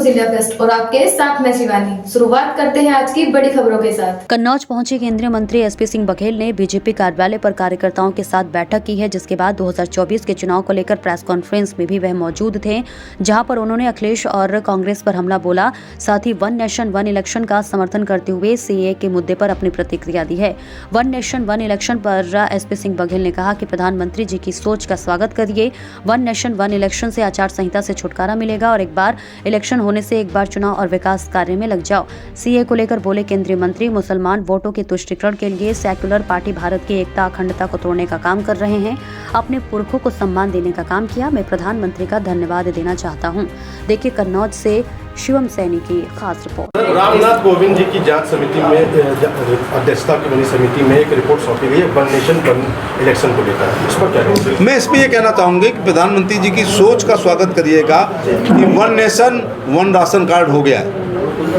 जिला फेस्ट और आपके साथ में शिवानी। शुरुआत करते हैं आज की बड़ी खबरों के साथ। कन्नौज पहुंचे केंद्रीय मंत्री एसपी सिंह बघेल ने बीजेपी कार्यालय पर कार्यकर्ताओं के साथ बैठक की है, जिसके बाद 2024 के चुनाव को लेकर प्रेस कॉन्फ्रेंस में भी वह मौजूद थे, जहां पर उन्होंने अखिलेश और कांग्रेस पर हमला बोला। साथ ही वन नेशन वन इलेक्शन का समर्थन करते हुए सीए के मुद्दे पर अपनी प्रतिक्रिया दी है। वन नेशन वन इलेक्शन पर एसपी सिंह बघेल ने कहा कि प्रधानमंत्री जी की सोच का स्वागत करिए। वन नेशन वन इलेक्शन से आचार संहिता से छुटकारा मिलेगा और एक बार इलेक्शन होने से एक बार चुनाव और विकास कार्य में लग जाओ। सीए को लेकर बोले केंद्रीय मंत्री, मुसलमान वोटों के तुष्टीकरण के लिए सेक्युलर पार्टी भारत की एकता अखंडता को तोड़ने का काम कर रहे हैं। अपने पुरखों को सम्मान देने का काम किया। मैं प्रधानमंत्री का धन्यवाद देना चाहता हूं। देखिए कन्नौज से शिवम सैनी की खास रिपोर्ट। रामनाथ कोविंद जी की जांच समिति में अध्यक्षता की बनी समिति में एक रिपोर्ट सौंपी गई है वन नेशन वन इलेक्शन को लेकर, इस पर क्या कहेंगे? मैं इसमें ये कहना चाहूँगी कि प्रधानमंत्री जी की सोच का स्वागत करिएगा कि one nation one ration card हो गया है।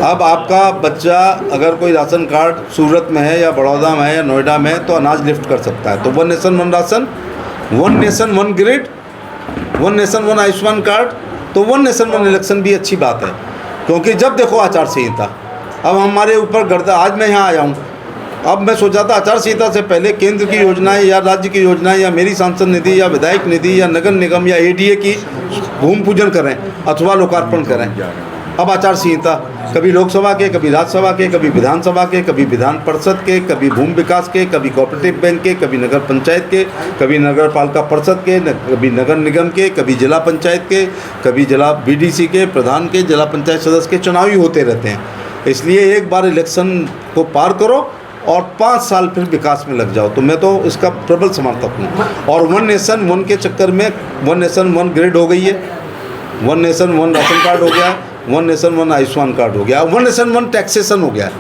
अब आपका बच्चा अगर कोई राशन कार्ड सूरत में है या बड़ौदा में है या नोएडा में है तो अनाज लिफ्ट कर सकता है। तो one nation one ration, one nation one grid, one nation one Ayushman card, तो वन नेशन वन इलेक्शन भी अच्छी बात है। क्योंकि जब देखो आचार संहिता, अब हमारे ऊपर गर्दा, आज मैं यहाँ आया हूँ, अब मैं सोचा था आचार संहिता से पहले केंद्र की योजनाएं या राज्य की योजनाएं या मेरी सांसद निधि या विधायक निधि या नगर निगम या एडीए की भूमि पूजन करें अथवा लोकार्पण करें। अब आचार संहिता कभी लोकसभा के, कभी राज्यसभा के, कभी विधानसभा के, कभी विधान परिषद के, कभी भूमि विकास के, कभी कोऑपरेटिव बैंक के, कभी नगर पंचायत के, कभी नगर पालिका परिषद के, कभी नगर निगम के, कभी जिला पंचायत के, कभी जिला बीडीसी के प्रधान के, जिला पंचायत सदस्य के चुनाव ही होते रहते हैं। इसलिए एक बार इलेक्शन को पार करो और 5 साल फिर विकास में लग जाओ। तो मैं तो इसका प्रबल समर्थक हूँ। और वन नेशन वन के चक्कर में वन नेशन वन ग्रिड हो गई है, one nation one ration card हो गया है, one nation one Ayushman card हो गया, वन नेशन वन टैक्सेशन हो गया है,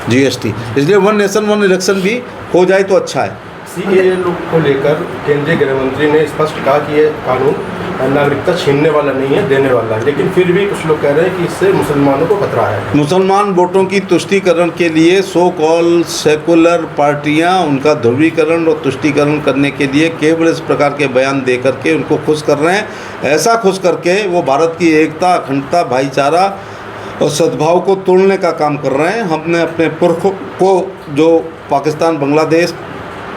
जीएसटी। इसलिए वन नेशन वन इलेक्शन भी हो जाए तो अच्छा है। सीएए को लेकर केंद्रीय गृह मंत्री ने स्पष्ट कहा कि यह कानून नागरिकता छीनने वाला नहीं है, देने वाला है, लेकिन फिर भी कुछ लोग कह रहे हैं कि इससे मुसलमानों को खतरा है। मुसलमान वोटों की तुष्टीकरण के लिए सो कॉल सेकुलर पार्टियां उनका ध्रुवीकरण और तुष्टीकरण करने के लिए केवल इस प्रकार के बयान दे करके उनको खुश कर रहे हैं। ऐसा खुश करके वो भारत की एकता अखंडता भाईचारा और सद्भाव को तोड़ने का काम कर रहे हैं। हमने अपने पुरखों को, जो पाकिस्तान, बांग्लादेश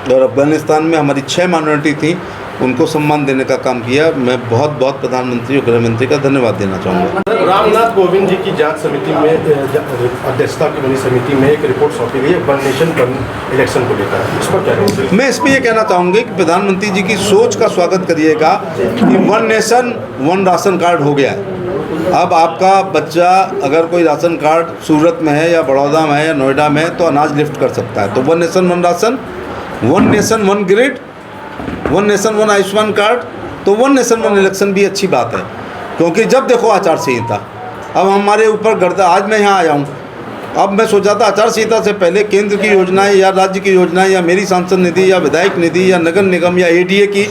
और अफगानिस्तान में हमारी 6 माइनॉरिटी थी, उनको सम्मान देने का काम किया। मैं बहुत बहुत प्रधानमंत्री और गृह मंत्री का धन्यवाद देना चाहूँगा। रामनाथ कोविंद जी की जांच समिति में अध्यक्षता की बनी समिति में एक रिपोर्ट सौंपी गई है वन नेशन वन इलेक्शन को लेकर, इस पर क्या कहेंगे? मैं इसमें ये कहना चाहूँगी कि प्रधानमंत्री जी की सोच का स्वागत करिएगा कि one nation one ration card हो गया है। अब आपका बच्चा अगर कोई राशन कार्ड सूरत में है या बड़ौदा में है या नोएडा में है तो अनाज लिफ्ट कर सकता है। तो one nation one ration, one nation one grid, one nation one Ayushman card, तो वन नेशन वन इलेक्शन भी अच्छी बात है। क्योंकि जब देखो आचार संहिता, अब हमारे ऊपर गर्दा, आज मैं यहाँ आया हूँ, अब मैं सोचा था आचार संहिता से पहले केंद्र की योजनाएं या राज्य की योजनाएं या मेरी सांसद निधि या विधायक निधि या नगर निगम या एडीए की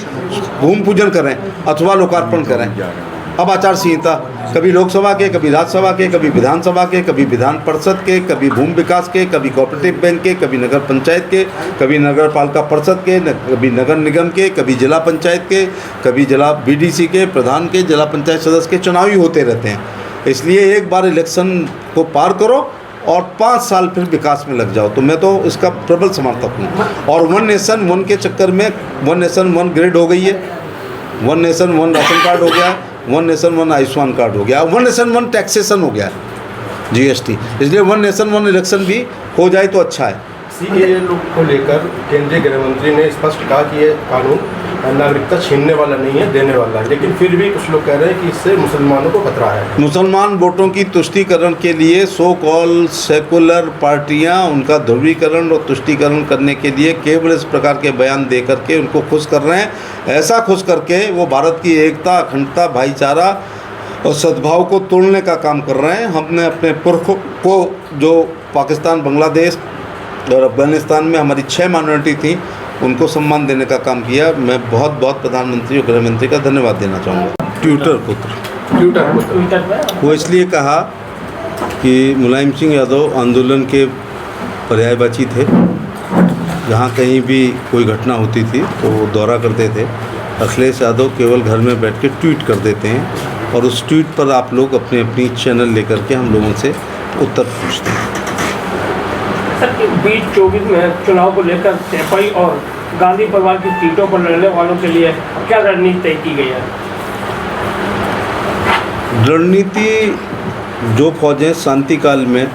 भूमि पूजन करें अथवा लोकार्पण करें। अब आचार संहिता कभी लोकसभा के, कभी राज्यसभा के, कभी विधानसभा के, कभी विधान परिषद के, कभी भूमि विकास के, कभी कोऑपरेटिव बैंक के, कभी नगर पंचायत के, कभी नगर पालिका परिषद के, कभी नगर निगम के, कभी जिला पंचायत के, कभी जिला बीडीसी के प्रधान के, जिला पंचायत सदस्य के चुनाव ही होते रहते हैं। इसलिए एक बार इलेक्शन को पार करो और 5 साल फिर विकास में लग जाओ। तो मैं तो इसका प्रबल समर्थक हूँ। और वन नेशन वन के चक्कर में वन नेशन वन ग्रिड हो गई है, one nation one ration card हो गया है, one nation one Ayushman card हो गया, वन नेशन वन टैक्सेशन हो गया है, जीएसटी। इसलिए वन नेशन वन इलेक्शन भी हो जाए तो अच्छा है। सीएए को लेकर केंद्रीय गृह मंत्री ने स्पष्ट कहा कि यह कानून नागरिकता छीनने वाला नहीं है, देने वाला है, लेकिन फिर भी कुछ लोग कह रहे हैं कि इससे मुसलमानों को खतरा है। मुसलमान वोटों की तुष्टीकरण के लिए सो कॉल सेकुलर पार्टियां उनका ध्रुवीकरण और तुष्टीकरण करने के लिए केवल इस प्रकार के बयान दे करके उनको खुश कर रहे हैं। ऐसा खुश करके वो भारत की एकता अखंडता भाईचारा और सद्भाव को तोड़ने का काम कर रहे हैं। हमने अपने पुरखों को, जो पाकिस्तान, बांग्लादेश और अफगानिस्तान में हमारी 6 माइनॉरिटी थी, उनको सम्मान देने का काम किया। मैं बहुत बहुत प्रधानमंत्री और गृह मंत्री का धन्यवाद देना चाहूँगा। ट्विटर पुत्र वो इसलिए कहा कि मुलायम सिंह यादव आंदोलन के पर्यायवाची थे। जहाँ कहीं भी कोई घटना होती थी तो वो दौरा करते थे। अखिलेश यादव केवल घर में बैठ के ट्वीट कर देते हैं। और उस ट्वीट पर आप लोग अपने अपनी चैनल लेकर के हम लोगों से उत्तर पूछते हैं। सर इस बीच 24 में चुनाव को लेकर तेपाई और गांधी परिवार की सीटों पर लड़ने वालों के लिए क्या रणनीति तय की गई है? रणनीति, जो फौजें शांति काल में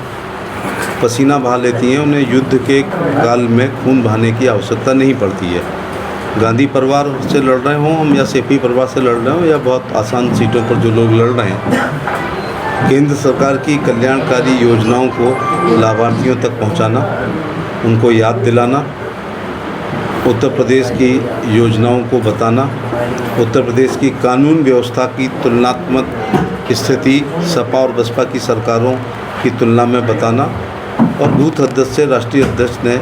पसीना बहा लेती हैं उन्हें युद्ध के काल में खून बहाने की आवश्यकता नहीं पड़ती है। गांधी परिवार से लड़ रहे हों हम या सेपी परिवार से लड़ रहे हों या बहुत आसान सीटों पर जो लोग लड़ रहे हैं, केंद्र सरकार की कल्याणकारी योजनाओं को लाभार्थियों तक पहुंचाना, उनको याद दिलाना, उत्तर प्रदेश की योजनाओं को बताना, उत्तर प्रदेश की कानून व्यवस्था की तुलनात्मक स्थिति सपा और बसपा की सरकारों की तुलना में बताना, और बूथ अध्यक्ष से राष्ट्रीय अध्यक्ष ने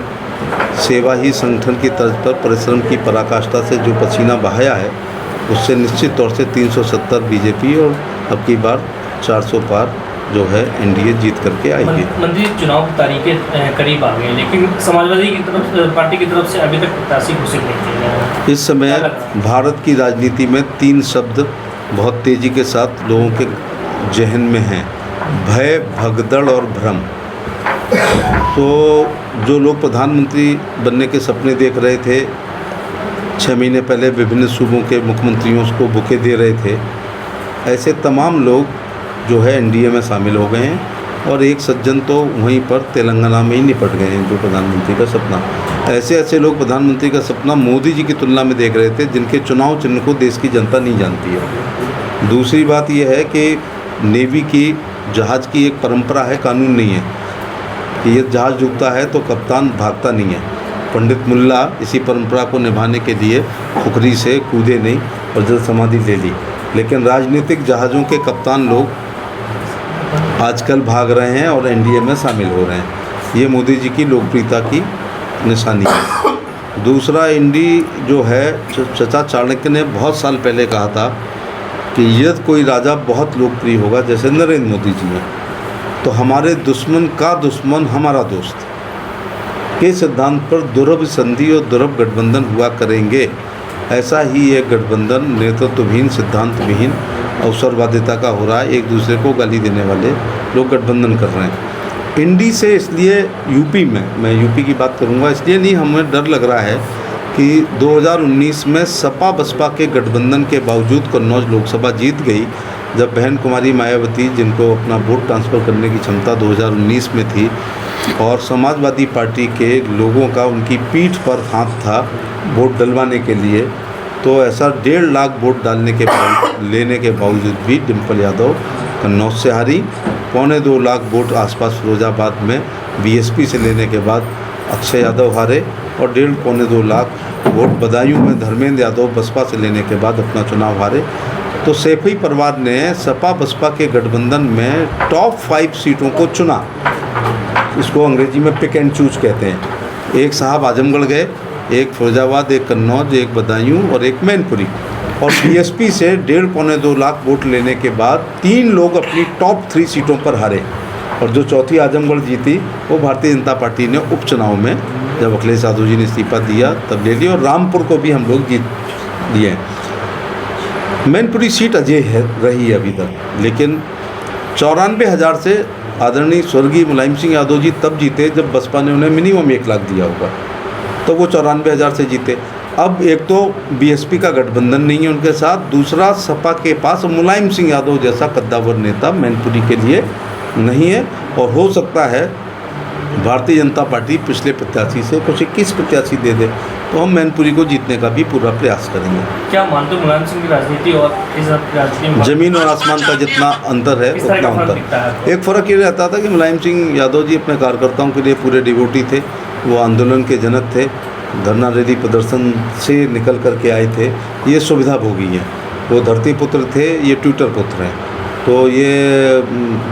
सेवा ही संगठन की तर्ज पर परिश्रम की पराकाष्ठा से जो पसीना बहाया है उससे निश्चित तौर से 370 बीजेपी और अब की बार 400 पार जो है एनडीए जीत करके आएगी। मंत्री, चुनाव की तारीखें करीब आ गई लेकिन समाजवादी की तरफ पार्टी की तरफ से अभी तक प्रत्याशी घोषित नहीं किए गए। इस समय भारत की राजनीति में 3 शब्द बहुत तेज़ी के साथ लोगों के जहन में हैं: भय, भगदड़ और भ्रम। तो जो लोग प्रधानमंत्री बनने के सपने देख रहे थे, 6 महीने पहले विभिन्न सूबों के मुख्यमंत्रियों को बुके दे रहे थे, ऐसे तमाम लोग जो है एनडीए में शामिल हो गए हैं और एक सज्जन तो वहीं पर तेलंगाना में ही निपट गए हैं जो प्रधानमंत्री का सपना। ऐसे लोग प्रधानमंत्री का सपना मोदी जी की तुलना में देख रहे थे जिनके चुनाव चिन्ह को देश की जनता नहीं जानती है। दूसरी बात यह है कि नेवी की जहाज़ की एक परंपरा है, कानून नहीं है कि ये जहाज़ डूबता है तो कप्तान भागता नहीं है। पंडित मुल्ला इसी परंपरा को निभाने के लिए खुखरी से कूदे नहीं और जल समाधि ले ली, लेकिन राजनीतिक जहाज़ों के कप्तान लोग आजकल भाग रहे हैं और एनडीए में शामिल हो रहे हैं। ये मोदी जी की लोकप्रियता की निशानी है। दूसरा, इंडी जो है, चचा चाणक्य ने बहुत साल पहले कहा था कि यदि कोई राजा बहुत लोकप्रिय होगा जैसे नरेंद्र मोदी जी हैं, तो हमारे दुश्मन का दुश्मन हमारा दोस्त के सिद्धांत पर दुर्लभ संधि और दुर्लभ गठबंधन हुआ करेंगे। ऐसा ही एक गठबंधन नेतृत्वहीन, सिद्धांत विहीन, अवसरवादिता का हो रहा है। एक दूसरे को गाली देने वाले लोग गठबंधन कर रहे हैं। इंडी से इसलिए यूपी में, मैं यूपी की बात करूंगा, इसलिए नहीं हमें डर लग रहा है कि 2019 में सपा बसपा के गठबंधन के बावजूद कन्नौज लोकसभा जीत गई, जब बहन कुमारी मायावती, जिनको अपना वोट ट्रांसफ़र करने की क्षमता 2019 में थी, और समाजवादी पार्टी के लोगों का उनकी पीठ पर हाथ था वोट डलवाने के लिए, तो ऐसा 1.5 लाख वोट लेने के बावजूद भी डिम्पल यादव कन्नौज से हारी। 2.25 लाख वोट आसपास फिरोजाबाद में बीएसपी से लेने के बाद अक्षय यादव हारे, और 1.5-2 लाख वोट बदायूं में धर्मेंद्र यादव बसपा से लेने के बाद अपना चुनाव हारे। तो सैफी परिवार ने सपा बसपा के गठबंधन में टॉप 5 सीटों को चुना। इसको अंग्रेजी में पिक एंड चूज कहते हैं। एक साहब आजमगढ़ गए, एक फिरोजाबाद, एक कन्नौज, एक बदायूं और एक मैनपुरी। और बीएसपी से 1.5-2 लाख वोट लेने के बाद 3 लोग अपनी टॉप 3 सीटों पर हारे, और जो चौथी आजमगढ़ जीती वो भारतीय जनता पार्टी ने उपचुनाव में, जब अखिलेश यादव जी ने इस्तीफा दिया तब ले ली, और रामपुर को भी हम लोग जीत लिए। मैनपुरी सीट अजय रही है अभी तक, लेकिन 94,000 से आदरणीय स्वर्गीय मुलायम सिंह यादव जी तब जीते जब बसपा ने उन्हें मिनिमम 1 लाख दिया होगा, तो वो 94,000 से जीते। अब एक तो बीएसपी का गठबंधन नहीं है उनके साथ, दूसरा सपा के पास मुलायम सिंह यादव जैसा कद्दावर नेता मैनपुरी के लिए नहीं है, और हो सकता है भारतीय जनता पार्टी पिछले प्रत्याशी से कुछ 21 प्रत्याशी दे दे, तो हम मैनपुरी को जीतने का भी पूरा प्रयास करेंगे। क्या मानते हो मुलायम सिंह की राजनीति और इस राजनीति में जमीन और आसमान का जितना अंतर है उतना अंतर। एक फ़र्क ये रहता था कि मुलायम सिंह यादव जी अपने कार्यकर्ताओं के लिए पूरे डिवोटी थे, वो आंदोलन के जनक थे, धरना रैली प्रदर्शन से निकल कर के आए थे, ये सुविधा भोगी है। वो धरती पुत्र थे, ये ट्विटर पुत्र हैं, तो ये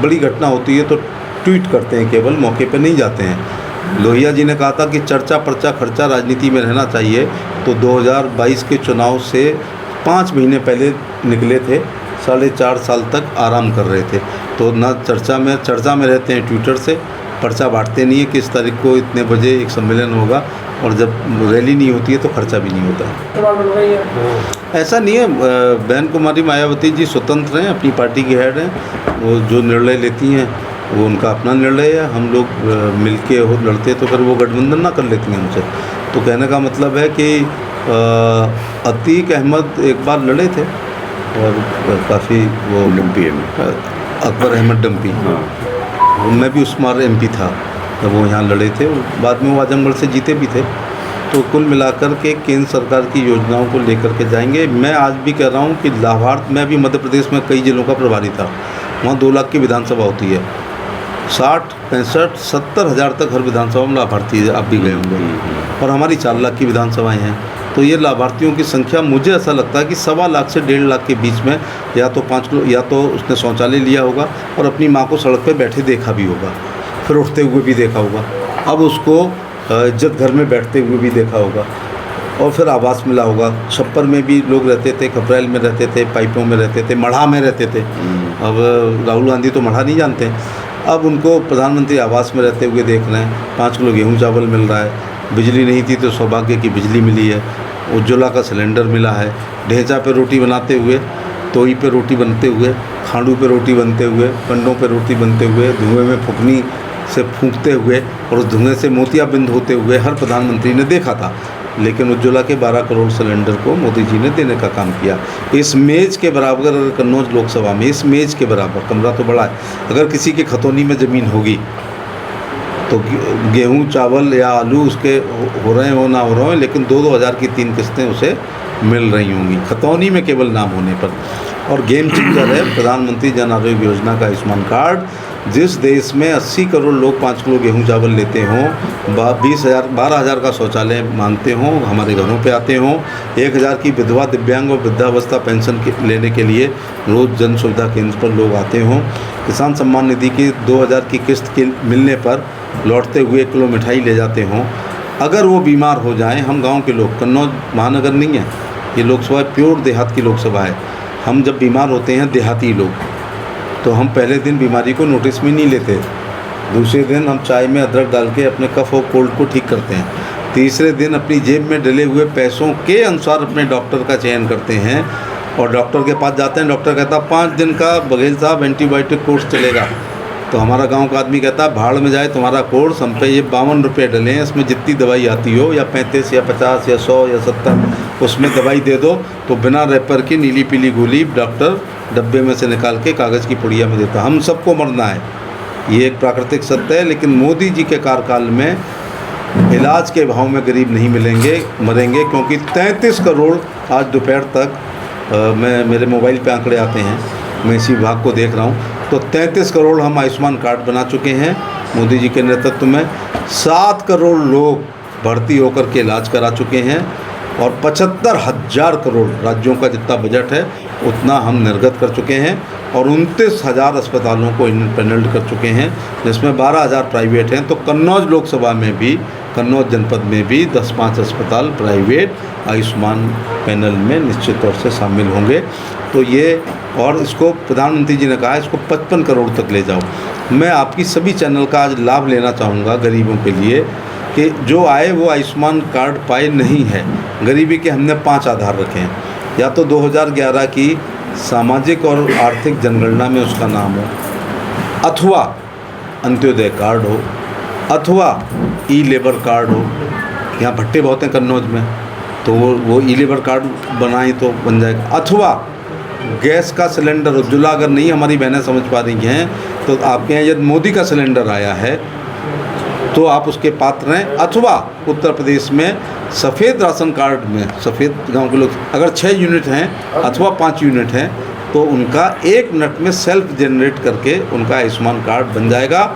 बड़ी घटना होती है तो ट्वीट करते हैं, केवल मौके पे नहीं जाते हैं। लोहिया जी ने कहा था कि चर्चा पर्चा खर्चा राजनीति में रहना चाहिए, तो 2022 के चुनाव से 5 महीने पहले निकले थे, 4.5 साल तक आराम कर रहे थे। तो ना चर्चा में रहते हैं ट्विटर से, पर्चा बांटते नहीं है कि इस तारीख को इतने बजे एक सम्मेलन होगा, और जब रैली नहीं होती है तो खर्चा भी नहीं होता है। सवाल बन रही है। ऐसा नहीं है, बहन कुमारी मायावती जी स्वतंत्र हैं, अपनी पार्टी के हेड हैं, वो जो निर्णय लेती हैं वो उनका अपना निर्णय है। हम लोग मिल के हो लड़ते तो फिर वो गठबंधन ना कर लेती हैं हमसे। तो कहने का मतलब है कि अतीक अहमद एक बार लड़े थे और काफ़ी वो डम्पी अकबर अहमद डम्पी, मैं भी उस बार MP था जब वो यहाँ लड़े थे, बाद में वो आजमगढ़ से जीते भी थे। तो कुल मिलाकर के केंद्र सरकार की योजनाओं को लेकर के जाएंगे। मैं आज भी कह रहा हूँ कि लाभार्थ, मैं भी मध्य प्रदेश में कई जिलों का प्रभारी था, वहाँ 2 लाख की विधानसभा होती है, 60, 65, 70 हज़ार तक हर विधानसभा में लाभार्थी है, आप भी गए होंगे, और हमारी 4 लाख की विधानसभाएँ हैं। तो ये लाभार्थियों की संख्या मुझे ऐसा लगता है कि 1.25 लाख से 1.5 लाख के बीच में, या तो 5 किलो, या तो उसने शौचालय लिया होगा और अपनी माँ को सड़क पे बैठे देखा भी होगा, फिर उठते हुए भी देखा होगा, अब उसको इज्जत घर में बैठते हुए भी देखा होगा, और फिर आवास मिला होगा। छप्पर में भी लोग रहते थे, खपरेल में रहते थे, पाइपों में रहते थे, मढ़ा में रहते थे। अब राहुल गांधी तो मढ़ा नहीं जानते, अब उनको प्रधानमंत्री आवास में रहते हुए देख रहे हैं। 5 किलो गेहूँ चावल मिल रहा है, बिजली नहीं थी तो सौभाग्य की बिजली मिली है, उज्ज्वला का सिलेंडर मिला है, ढेंचा पे रोटी बनाते हुए, तोई पे रोटी बनते हुए, खांडू पे रोटी बनते हुए, कंडों पे रोटी बनते हुए, धुएं में फुकनी से फूंकते हुए और उस धुएं से मोतियाबिंद होते हुए हर प्रधानमंत्री ने देखा था। लेकिन उज्ज्वला के 12 करोड़ सिलेंडर को मोदी जी ने देने का काम किया। इस मेज़ के बराबर, अगर कन्नौज लोकसभा में इस मेज़ के बराबर, कमरा तो बड़ा है, अगर किसी के खतौनी में ज़मीन होगी तो गेहूं चावल या आलू उसके हो रहे हो ना हो रहे हो, लेकिन 2-2 हज़ार की 3 किस्तें उसे मिल रही होंगी खतौनी में केवल नाम होने पर। और गेम चेंजर है प्रधानमंत्री जन आरोग्य योजना का आयुष्मान कार्ड। जिस देश में 80 करोड़ लोग 5 किलो गेहूं चावल लेते हों, 12,000 का शौचालय मांगते हों, हमारे घरों पे आते हों, 1,000 की विधवा, दिव्यांग और वृद्धावस्था पेंशन लेने के लिए रोज़ जन सुविधा केंद्र पर लोग आते हों, किसान सम्मान निधि की 2,000 की किस्त के मिलने पर लौटते हुए 1 किलो मिठाई ले जाते हों, अगर वो बीमार हो जाएं, हम गांव के लोग, कन्नौज महानगर नहीं है, ये लोकसभा प्योर देहात की लोकसभा है, हम जब बीमार होते हैं देहाती लोग, तो हम पहले दिन बीमारी को नोटिस में नहीं लेते, दूसरे दिन हम चाय में अदरक डाल के अपने कफ और कोल्ड को ठीक करते हैं, तीसरे दिन अपनी जेब में डले हुए पैसों के अनुसार अपने डॉक्टर का चयन करते हैं और डॉक्टर के पास जाते हैं। डॉक्टर कहता 5 दिन का बघेल साहब एंटीबायोटिक कोर्स चलेगा, तो हमारा गांव का आदमी कहता है भाड़ में जाए तुम्हारा कोर्स, हम पे ये 52 रुपये डले हैं, इसमें जितनी दवाई आती हो, या 35 या 50 या 100 या 70, उसमें दवाई दे दो। तो बिना रैपर की नीली पीली गोली डॉक्टर डब्बे में से निकाल के कागज़ की पुड़िया में देता। हम सबको मरना है, ये एक प्राकृतिक सत्य है, लेकिन मोदी जी के कार्यकाल में इलाज के भाव में गरीब नहीं मरेंगे, क्योंकि 33 करोड़ आज दोपहर तक मेरे मोबाइल पे आंकड़े आते हैं, मैं इसी विभाग को देख रहा हूँ, तो 33 करोड़ हम आयुष्मान कार्ड बना चुके हैं मोदी जी के नेतृत्व में। 7 करोड़ लोग भर्ती होकर के इलाज करा चुके हैं और 75,000 करोड़ राज्यों का जितना बजट है उतना हम निर्गत कर चुके हैं और 29,000 अस्पतालों को इंपैनल्ड कर चुके हैं, जिसमें 12,000 प्राइवेट हैं। तो कन्नौज लोकसभा में भी, कन्नौज जनपद में भी 10-5 अस्पताल प्राइवेट आयुष्मान पैनल में निश्चित तौर से शामिल होंगे। तो ये, और इसको प्रधानमंत्री जी ने कहा इसको 55 करोड़ तक ले जाओ। मैं आपकी सभी चैनल का आज लाभ लेना चाहूँगा गरीबों के लिए, कि जो आए वो आयुष्मान कार्ड पाए नहीं है। गरीबी के हमने 5 आधार रखे हैं, या तो 2011 की सामाजिक और आर्थिक जनगणना में उसका नाम हो, अथवा अंत्योदय कार्ड हो, अथवा ई लेबर कार्ड हो। यहाँ भट्टे बहुत हैं कन्नौज में, तो वो ई लेबर कार्ड बनाएं तो बन जाएगा, अथवा गैस का सिलेंडर उज्ज्वला अगर नहीं हमारी बहनें समझ पा रही हैं तो आपके यहाँ यदि मोदी का सिलेंडर आया है तो आप उसके पात्र हैं, अथवा उत्तर प्रदेश में सफ़ेद राशन कार्ड में, सफ़ेद गांव के लोग अगर 6 यूनिट हैं अथवा 5 यूनिट हैं तो उनका 1 मिनट में सेल्फ जनरेट करके उनका आयुष्मान कार्ड बन जाएगा।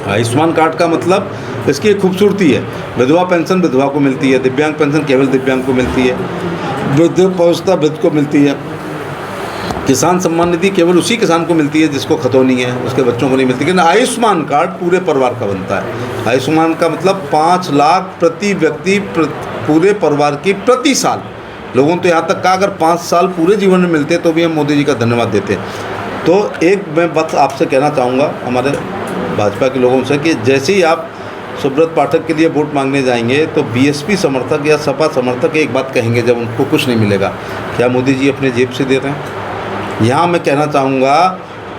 आयुष्मान कार्ड का मतलब इसकी एक खूबसूरती है, विधवा पेंशन विधवा को मिलती है, दिव्यांग पेंशन केवल दिव्यांग को मिलती है, वृद्धावस्था वृद्ध को मिलती है, किसान सम्मान निधि केवल उसी किसान को मिलती है जिसको खतौनी है, उसके बच्चों को नहीं मिलती। लेकिन आयुष्मान कार्ड पूरे परिवार का बनता है। आयुष्मान का मतलब 5 लाख प्रति व्यक्ति पूरे परिवार की प्रति साल। लोगों तो यहाँ तक कहा अगर 5 साल पूरे जीवन में मिलते तो भी हम मोदी जी का धन्यवाद देते। तो एक मैं बात आपसे कहना चाहूँगा, हमारे भाजपा के लोगों से कि जैसे ही आप सुब्रत पाठक के लिए वोट मांगने जाएंगे तो बीएसपी समर्थक या सपा समर्थक एक बात कहेंगे जब उनको कुछ नहीं मिलेगा, क्या मोदी जी अपने जेब से दे रहे हैं? यहाँ मैं कहना चाहूँगा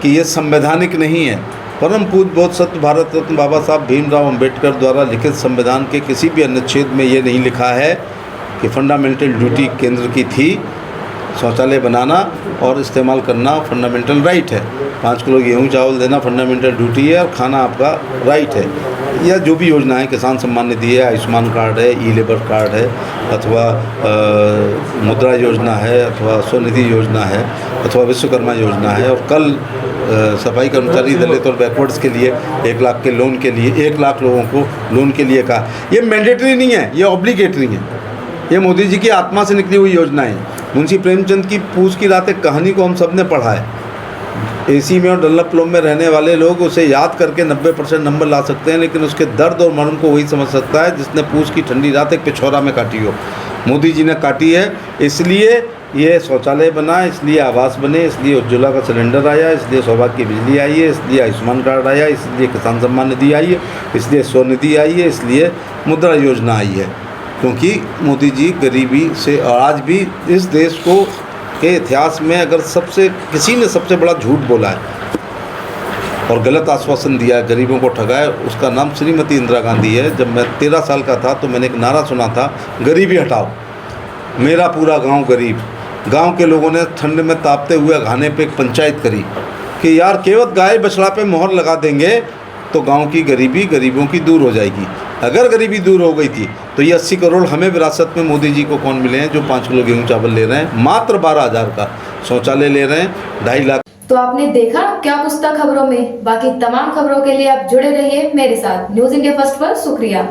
कि ये संवैधानिक नहीं है। परम पूज्य बोधिसत्व भारत रत्न बाबा साहब भीमराव अंबेडकर द्वारा लिखित संविधान के किसी भी अनुच्छेद में ये नहीं लिखा है कि फंडामेंटल ड्यूटी केंद्र की थी शौचालय बनाना और इस्तेमाल करना फंडामेंटल राइट है। 5 किलो गेहूँ चावल देना फंडामेंटल ड्यूटी है और खाना आपका राइट है। या जो भी योजना है, किसान सम्मान निधि है, आयुष्मान कार्ड है, ई लेबर कार्ड है, अथवा मुद्रा योजना है, अथवा स्वनिधि योजना है, अथवा विश्वकर्मा योजना है। और कल सफाई कर्मचारी दलित और बैकवर्ड्स के लिए 1 लाख के लोन के लिए 1 लाख लोगों को लोन के लिए कहा। ये मैंडेटरी नहीं है, ये ऑब्लिगेटरी है। ये मोदी जी की आत्मा से निकली हुई योजना है। मुंशी प्रेमचंद की पूछ की रात एक कहानी को हम सब ने पढ़ा है। एसी में और डल्लपलोम में रहने वाले लोग उसे याद करके 90% नंबर ला सकते हैं, लेकिन उसके दर्द और मर्म को वही समझ सकता है जिसने पूछ की ठंडी रात एक पिछौरा में काटी हो। मोदी जी ने काटी है, इसलिए ये शौचालय बना, इसलिए आवास बने, इसलिए उज्ज्वला का सिलेंडर आया, इसलिए सौभाग्य की बिजली आई है, इसलिए आयुष्मान कार्ड आया, इसलिए किसान सम्मान निधि आई है, इसलिए स्वनिधि आई है, इसलिए मुद्रा योजना आई है। क्योंकि मोदी जी गरीबी से, और आज भी इस देश को के इतिहास में अगर किसी ने सबसे बड़ा झूठ बोला है और गलत आश्वासन दिया है, गरीबों को ठगा है, उसका नाम श्रीमती इंदिरा गांधी है। जब मैं 13 साल का था तो मैंने एक नारा सुना था, गरीबी हटाओ, मेरा पूरा गांव गरीब। गांव के लोगों ने ठंड में तापते हुए घाने पे एक पंचायत करी कि यार केवल गाय बछड़ा पे मोहर लगा देंगे तो गांव की गरीबी गरीबों की दूर हो जाएगी। अगर गरीबी दूर हो गई थी तो ये 80 करोड़ हमें विरासत में मोदी जी को कौन मिले हैं जो 5 किलो गेहूँ चावल ले रहे हैं, मात्र 12,000 का शौचालय ले रहे हैं, 2.5 लाख। तो आपने देखा क्या कुछ था खबरों में। बाकी तमाम खबरों के लिए आप जुड़े रहिए मेरे साथ। न्यूज़ इंडिया फर्स्ट पर शुक्रिया।